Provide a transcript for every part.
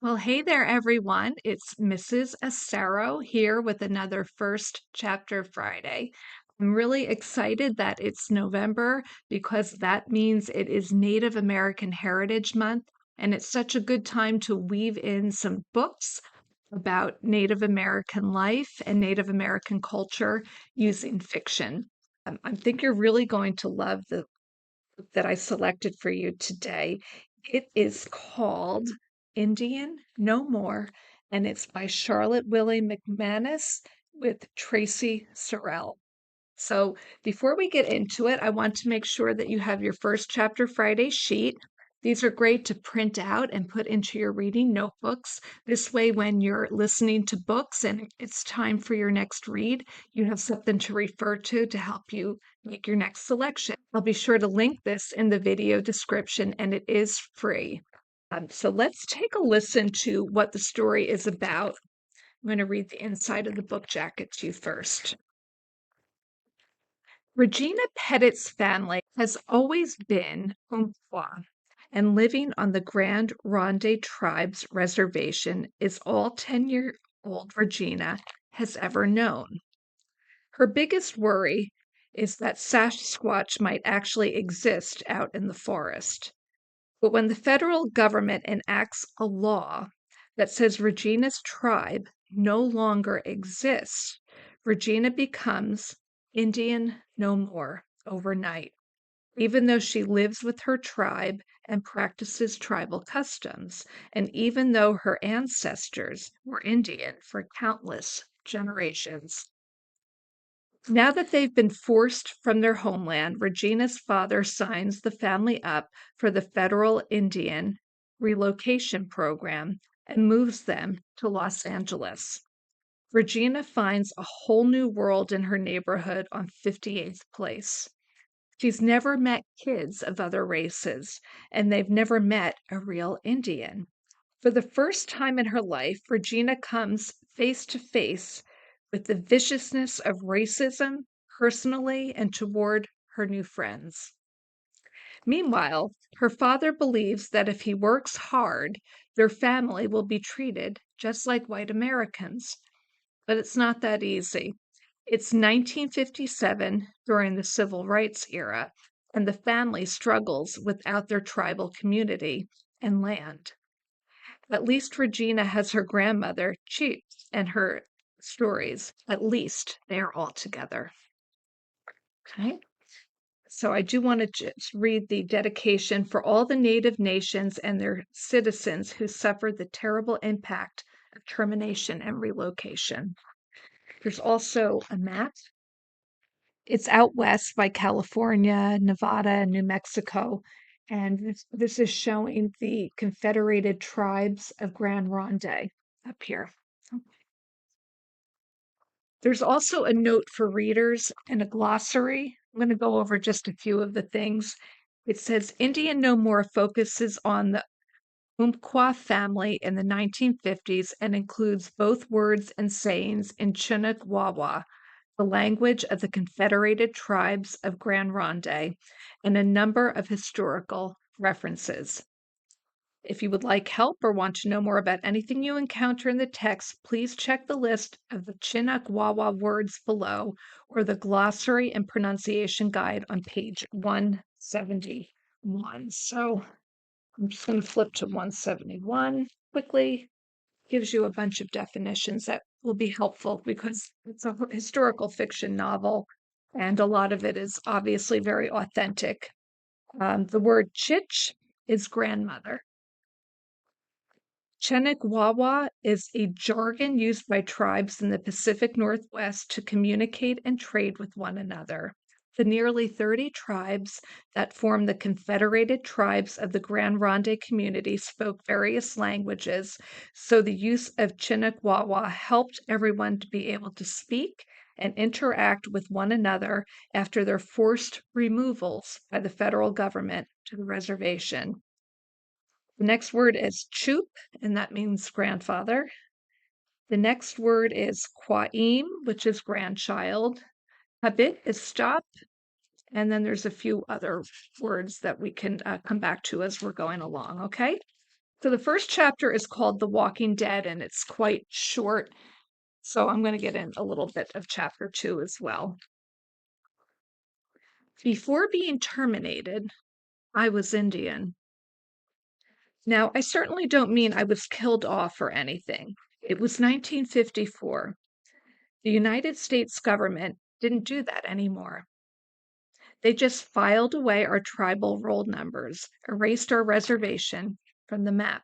Well, hey there, everyone. It's Mrs. Acero here with another First Chapter Friday. I'm really excited that it's November because that means it is Native American Heritage Month, and it's such a good time to weave in some books about Native American life and Native American culture using fiction. I think you're really going to love the book that I selected for you today. It is called Indian No More, and it's by Charlotte Willie McManis with Traci Sorell. So before we get into it, I want to make sure that you have your First Chapter Friday sheet. These are great to print out and put into your reading notebooks. This way, when you're listening to books and it's time for your next read, you have something to refer to help you make your next selection. I'll be sure to link this in the video description, and it is free. So let's take a listen to what the story is about. I'm going to read the inside of the book jacket to you first. Regina Petit's family has always been Umpqua, and living on the Grand Ronde tribe's reservation is all 10-year-old Regina has ever known. Her biggest worry is that Sasquatch might actually exist out in the forest. But when the federal government enacts a law that says Regina's tribe no longer exists, Regina becomes Indian no more overnight, even though she lives with her tribe and practices tribal customs, and even though her ancestors were Indian for countless generations. Now that they've been forced from their homeland, Regina's father signs the family up for the federal Indian Relocation program and moves them to Los Angeles. Regina finds a whole new world in her neighborhood on 58th Place. She's never met kids of other races, and they've never met a real Indian. For the first time in her life, Regina comes face to face with the viciousness of racism personally and toward her new friends. Meanwhile, her father believes that if he works hard, their family will be treated just like white Americans. But it's not that easy. It's 1957 during the Civil Rights era, and the family struggles without their tribal community and land. At least Regina has her grandmother, Chich, and her stories. At least they are all together. Okay. So I do want to just read the dedication for all the Native nations and their citizens who suffered the terrible impact of termination and relocation. There's also a map. It's out west by California, Nevada, and New Mexico. And this is showing the Confederated Tribes of Grand Ronde up here. There's also a note for readers and a glossary. I'm going to go over just a few of the things. It says Indian No More focuses on the Umpqua family in the 1950s and includes both words and sayings in Chinook Wawa, the language of the Confederated Tribes of Grand Ronde, and a number of historical references. If you would like help or want to know more about anything you encounter in the text, please check the list of the Chinook Wawa words below or the glossary and pronunciation guide on page 171. So I'm just going to flip to 171 quickly. Gives you a bunch of definitions that will be helpful because it's a historical fiction novel and a lot of it is obviously very authentic. The word Chich is grandmother. Chenegwawa is a jargon used by tribes in the Pacific Northwest to communicate and trade with one another. The nearly 30 tribes that form the Confederated Tribes of the Grand Ronde community spoke various languages, so the use of Chenegwawa helped everyone to be able to speak and interact with one another after their forced removals by the federal government to the reservation. The next word is chup, and that means grandfather. The next word is kwaim, which is grandchild. Habit is stop. And then there's a few other words that we can come back to as we're going along, okay? So the first chapter is called The Walking Dead, and it's quite short. So I'm going to get in a little bit of chapter 2 as well. Before being terminated, I was Indian. Now, I certainly don't mean I was killed off or anything. It was 1954. The United States government didn't do that anymore. They just filed away our tribal roll numbers, erased our reservation from the map.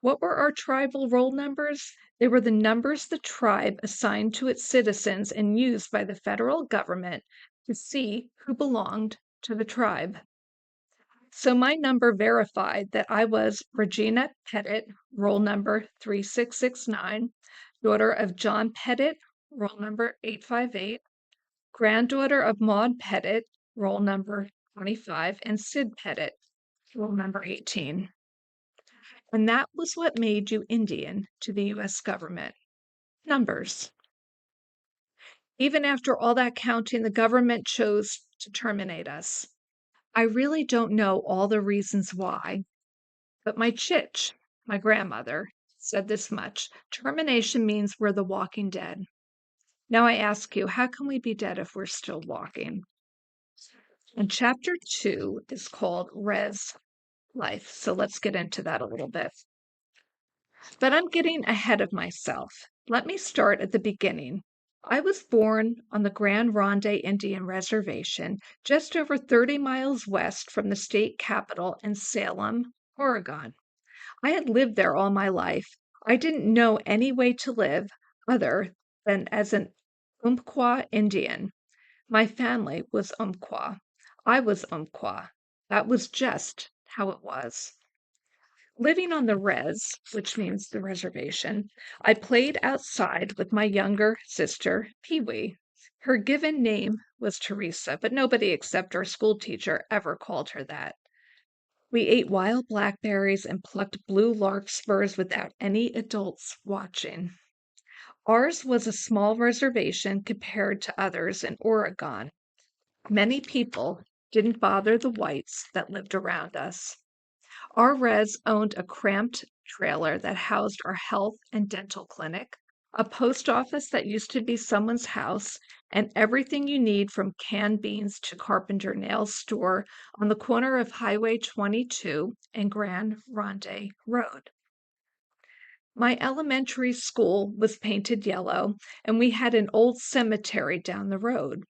What were our tribal roll numbers? They were the numbers the tribe assigned to its citizens and used by the federal government to see who belonged to the tribe. So my number verified that I was Regina Petit, roll number 3669, daughter of John Petit, roll number 858, granddaughter of Maud Petit, roll number 25, and Sid Petit, roll number 18. And that was what made you Indian to the U.S. government. Numbers. Even after all that counting, the government chose to terminate us. I really don't know all the reasons why, but my Chich, my grandmother, said this much: termination means we're the walking dead. Now I ask you, how can we be dead if we're still walking? And chapter 2 is called Res Life. So let's get into that a little bit. But I'm getting ahead of myself. Let me start at the beginning. I was born on the Grand Ronde Indian Reservation, just over 30 miles west from the state capital in Salem, Oregon. I had lived there all my life. I didn't know any way to live other than as an Umpqua Indian. My family was Umpqua. I was Umpqua. That was just how it was. Living on the res, which means the reservation, I played outside with my younger sister, Pee Wee. Her given name was Teresa, but nobody except our school teacher ever called her that. We ate wild blackberries and plucked blue larkspurs without any adults watching. Ours was a small reservation compared to others in Oregon. Many people didn't bother the whites that lived around us. Our res owned a cramped trailer that housed our health and dental clinic, a post office that used to be someone's house, and everything you need from canned beans to Carpenter Nails store on the corner of Highway 22 and Grand Ronde Road. My elementary school was painted yellow, and we had an old cemetery down the road.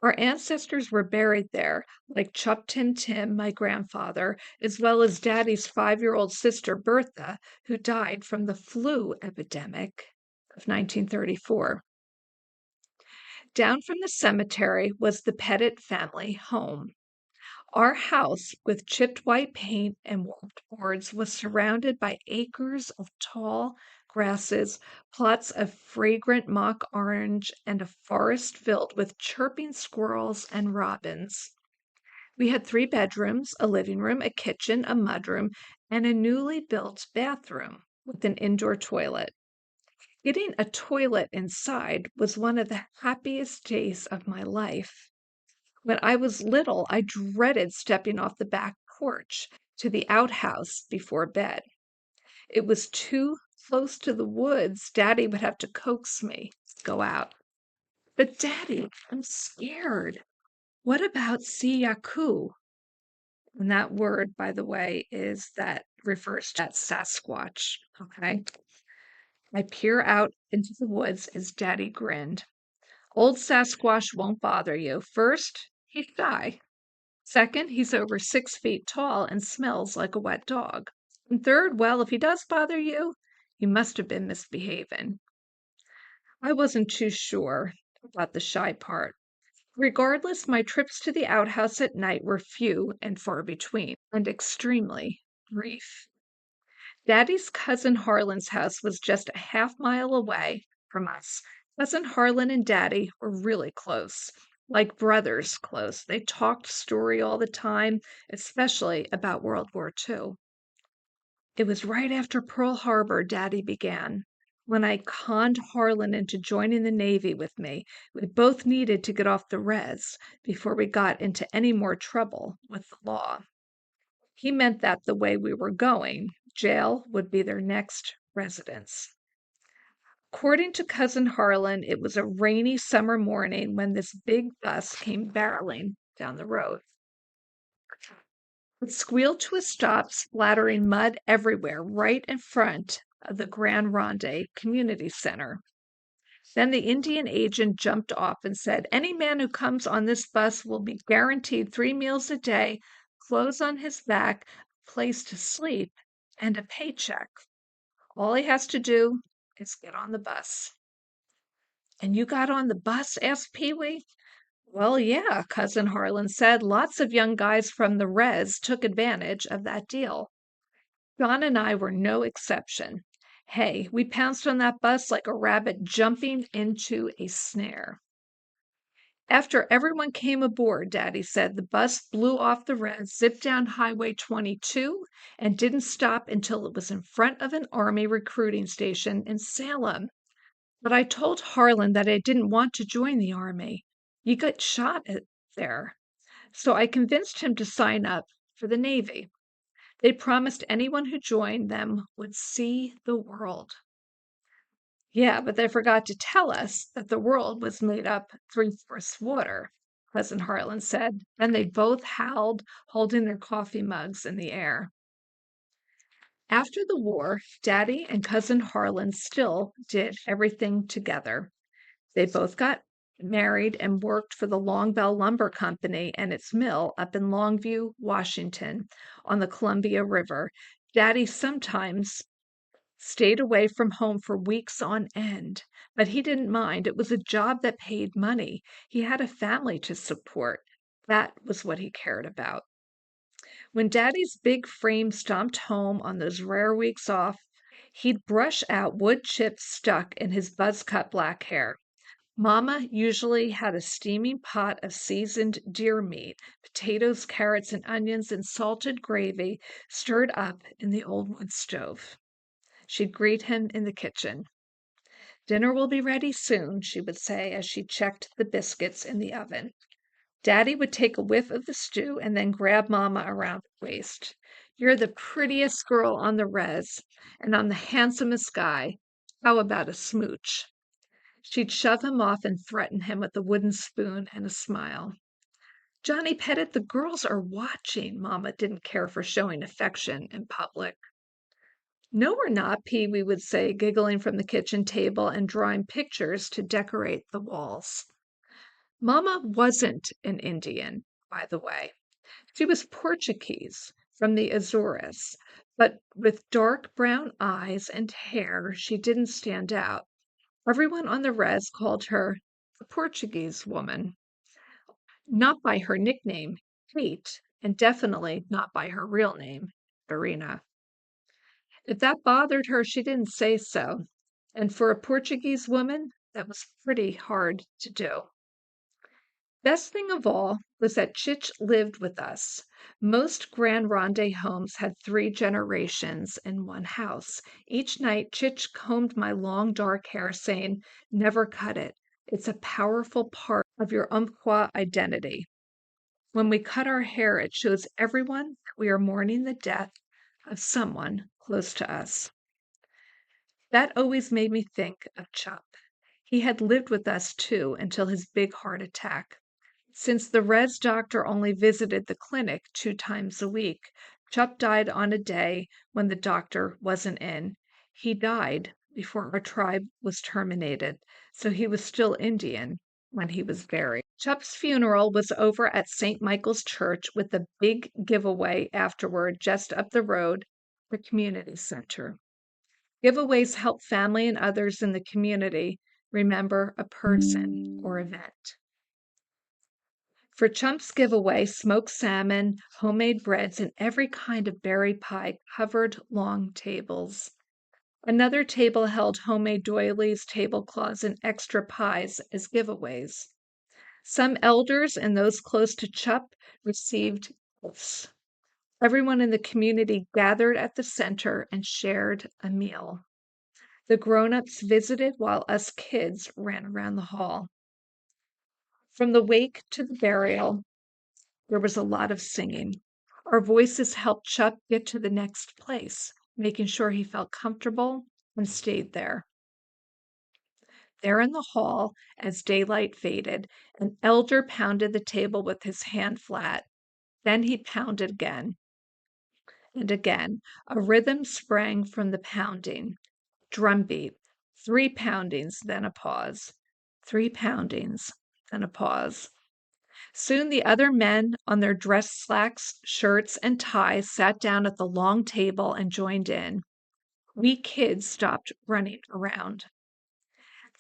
Our ancestors were buried there, like Chup Tim Tim, my grandfather, as well as Daddy's 5-year-old sister, Bertha, who died from the flu epidemic of 1934. Down from the cemetery was the Petit family home. Our house, with chipped white paint and warped boards, was surrounded by acres of tall grasses, plots of fragrant mock orange, and a forest filled with chirping squirrels and robins. We had 3 bedrooms, a living room, a kitchen, a mudroom, and a newly built bathroom with an indoor toilet. Getting a toilet inside was one of the happiest days of my life. When I was little, I dreaded stepping off the back porch to the outhouse before bed. It was too close to the woods. Daddy would have to coax me to go out. But Daddy, I'm scared. What about Siyaku? And that word, by the way, refers to that Sasquatch. Okay. I peer out into the woods as Daddy grinned. Old Sasquatch won't bother you. First, he's shy. Second, he's over 6 feet tall and smells like a wet dog. And third, well, if he does bother you, you must have been misbehaving. I wasn't too sure about the shy part. Regardless, my trips to the outhouse at night were few and far between, and extremely brief. Daddy's cousin Harlan's house was just a half-mile away from us. Cousin Harlan and Daddy were really close, like brothers close. They talked story all the time, especially about World War II. It was right after Pearl Harbor, Daddy began. When I conned Harlan into joining the Navy with me, we both needed to get off the res before we got into any more trouble with the law. He meant that the way we were going, jail would be their next residence. According to Cousin Harlan, it was a rainy summer morning when this big bus came barreling down the road. It squealed to a stop, splattering mud everywhere right in front of the Grand Ronde Community Center. Then the Indian agent jumped off and said, "Any man who comes on this bus will be guaranteed 3 meals a day, clothes on his back, a place to sleep, and a paycheck. All he has to do is get on the bus." "And you got on the bus?" asked Pee Wee. "Well, yeah," Cousin Harlan said. "Lots of young guys from the res took advantage of that deal. John and I were no exception. Hey, we pounced on that bus like a rabbit jumping into a snare." After everyone came aboard, Daddy said, the bus blew off the res, zipped down Highway 22, and didn't stop until it was in front of an Army recruiting station in Salem. But I told Harlan that I didn't want to join the Army. You get shot at there. So I convinced him to sign up for the Navy. They promised anyone who joined them would see the world. Yeah, but they forgot to tell us that the world was made up three-fourths water, Cousin Harlan said. Then they both howled, holding their coffee mugs in the air. After the war, Daddy and Cousin Harlan still did everything together. They both got married and worked for the Long Bell Lumber Company and its mill up in Longview, Washington, on the Columbia River. Daddy sometimes stayed away from home for weeks on end, but he didn't mind. It was a job that paid money. He had a family to support. That was what he cared about. When Daddy's big frame stomped home on those rare weeks off, he'd brush out wood chips stuck in his buzz-cut black hair. Mama usually had a steaming pot of seasoned deer meat, potatoes, carrots, and onions in salted gravy stirred up in the old wood stove. She'd greet him in the kitchen. "Dinner will be ready soon," she would say as she checked the biscuits in the oven. Daddy would take a whiff of the stew and then grab Mama around the waist. "You're the prettiest girl on the res, and I'm the handsomest guy. How about a smooch?" She'd shove him off and threaten him with a wooden spoon and a smile. "Johnny Pettit, the girls are watching." Mama didn't care for showing affection in public. "No, we're not," Pee Wee would say, giggling from the kitchen table and drawing pictures to decorate the walls. Mama wasn't an Indian, by the way. She was Portuguese from the Azores, but with dark brown eyes and hair, she didn't stand out. Everyone on the res called her the Portuguese woman, not by her nickname, Kate, and definitely not by her real name, Verena. If that bothered her, she didn't say so. And for a Portuguese woman, that was pretty hard to do. Best thing of all was that Chich lived with us. Most Grand Ronde homes had 3 generations in one house. Each night, Chich combed my long dark hair, saying, "Never cut it. It's a powerful part of your Umpqua identity. When we cut our hair, it shows everyone that we are mourning the death of someone close to us." That always made me think of Chuck. He had lived with us too until his big heart attack. Since the res doctor only visited the clinic 2 times a week, Chuck died on a day when the doctor wasn't in. He died before our tribe was terminated, so he was still Indian when he was buried. Chuck's funeral was over at St. Michael's Church with a big giveaway afterward just up the road, the community center. Giveaways help family and others in the community remember a person or event. For Chump's giveaway, smoked salmon, homemade breads, and every kind of berry pie covered long tables. Another table held homemade doilies, tablecloths, and extra pies as giveaways. Some elders and those close to Chup received gifts. Everyone in the community gathered at the center and shared a meal. The grown-ups visited while us kids ran around the hall. From the wake to the burial, there was a lot of singing. Our voices helped Chuck get to the next place, making sure he felt comfortable and stayed there. There in the hall, as daylight faded, an elder pounded the table with his hand flat. Then he pounded again and again. A rhythm sprang from the pounding. Drumbeat. 3 poundings, then a pause. 3 poundings, then a pause. Soon the other men, on their dress slacks, shirts, and ties, sat down at the long table and joined in. We kids stopped running around.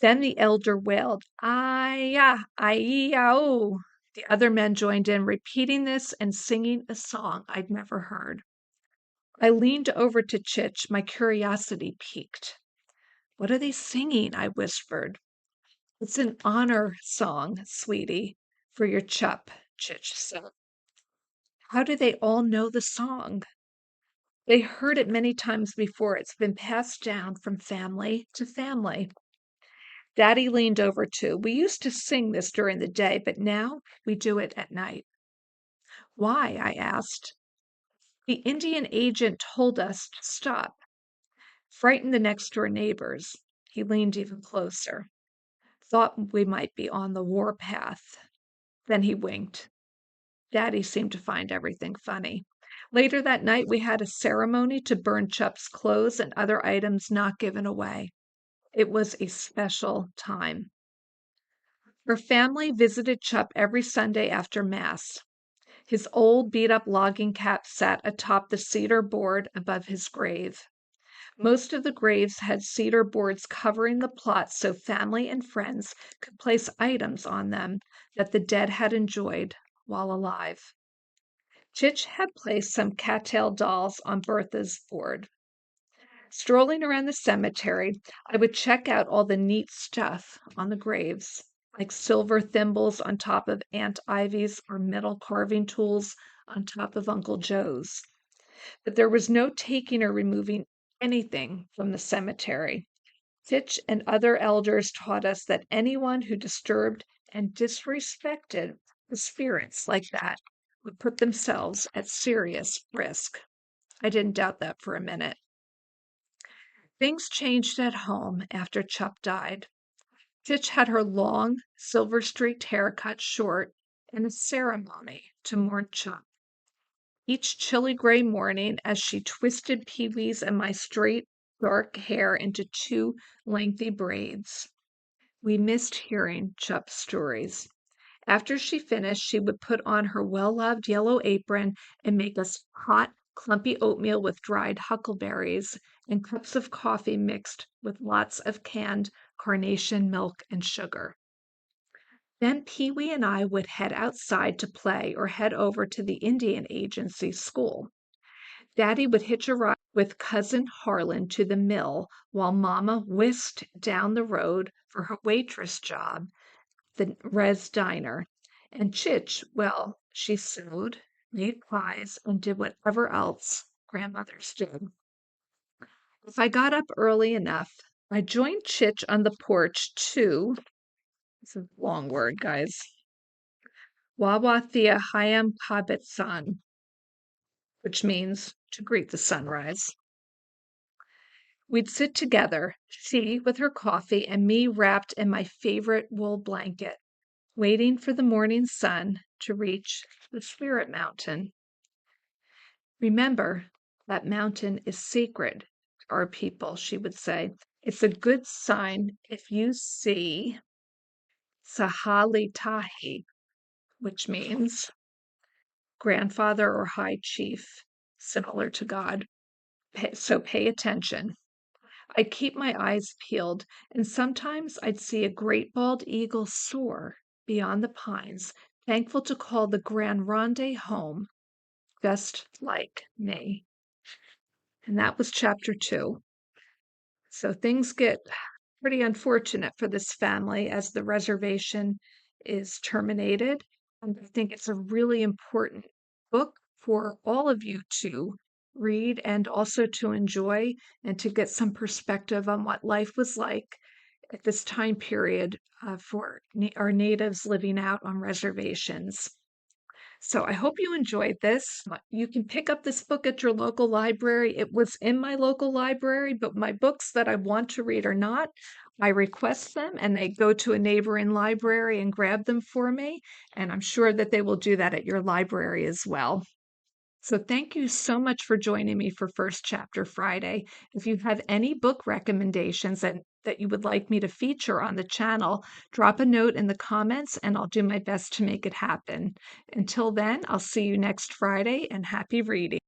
Then the elder wailed, "Ay-ya, ay-ya-oh." The other men joined in, repeating this and singing a song I'd never heard. I leaned over to Chich, my curiosity piqued. "What are they singing?" I whispered. "It's an honor song, sweetie, for your chup," Chich said. "How do they all know the song?" "They heard it many times before. It's been passed down from family to family." Daddy leaned over too. "We used to sing this during the day, but now we do it at night." "Why?" I asked. "The Indian agent told us to stop. Frightened the next door neighbors." He leaned even closer. "Thought we might be on the war path." Then he winked. Daddy seemed to find everything funny. Later that night, we had a ceremony to burn Chup's clothes and other items not given away. It was a special time. Her family visited Chup every Sunday after Mass. His old beat-up logging cap sat atop the cedar board above his grave. Most of the graves had cedar boards covering the plot so family and friends could place items on them that the dead had enjoyed while alive. Chich had placed some cattail dolls on Bertha's board. Strolling around the cemetery, I would check out all the neat stuff on the graves, like silver thimbles on top of Aunt Ivy's or metal carving tools on top of Uncle Joe's. But there was no taking or removing anything from the cemetery. Chich and other elders taught us that anyone who disturbed and disrespected the spirits like that would put themselves at serious risk. I didn't doubt that for a minute. Things changed at home after Chup died. Chich had her long, silver-streaked hair cut short and a ceremony to mourn Chup. Each chilly gray morning, as she twisted Pee-wee's and my straight, dark hair into 2 lengthy braids, we missed hearing Chup's stories. After she finished, she would put on her well-loved yellow apron and make us hot, clumpy oatmeal with dried huckleberries and cups of coffee mixed with lots of canned carnation milk and sugar. Then Pee-wee and I would head outside to play or head over to the Indian Agency school. Daddy would hitch a ride with Cousin Harlan to the mill while Mama whisked down the road for her waitress job, the Res Diner. And Chich, well, she sewed, made pies, and did whatever else grandmothers did. If I got up early enough, I joined Chich on the porch to, this is a long word, guys, Wawathia Hayam Kabit San, which means to greet the sunrise. We'd sit together, she with her coffee and me wrapped in my favorite wool blanket, waiting for the morning sun to reach the spirit mountain. "Remember, that mountain is sacred to our people," she would say. "It's a good sign if you see Sahalitahi," which means grandfather or high chief, similar to God. So pay attention. I'd keep my eyes peeled, and sometimes I'd see a great bald eagle soar beyond the pines, thankful to call the Grand Ronde home, just like me. And that was chapter 2. So things get pretty unfortunate for this family as the reservation is terminated. And I think it's a really important book for all of you to read and also to enjoy and to get some perspective on what life was like at this time period for our natives living out on reservations. So I hope you enjoyed this. You can pick up this book at your local library. It was in my local library, but my books that I want to read are not. I request them and they go to a neighboring library and grab them for me. And I'm sure that they will do that at your library as well. So thank you so much for joining me for First Chapter Friday. If you have any book recommendations that you would like me to feature on the channel, drop a note in the comments and I'll do my best to make it happen. Until then, I'll see you next Friday and happy reading.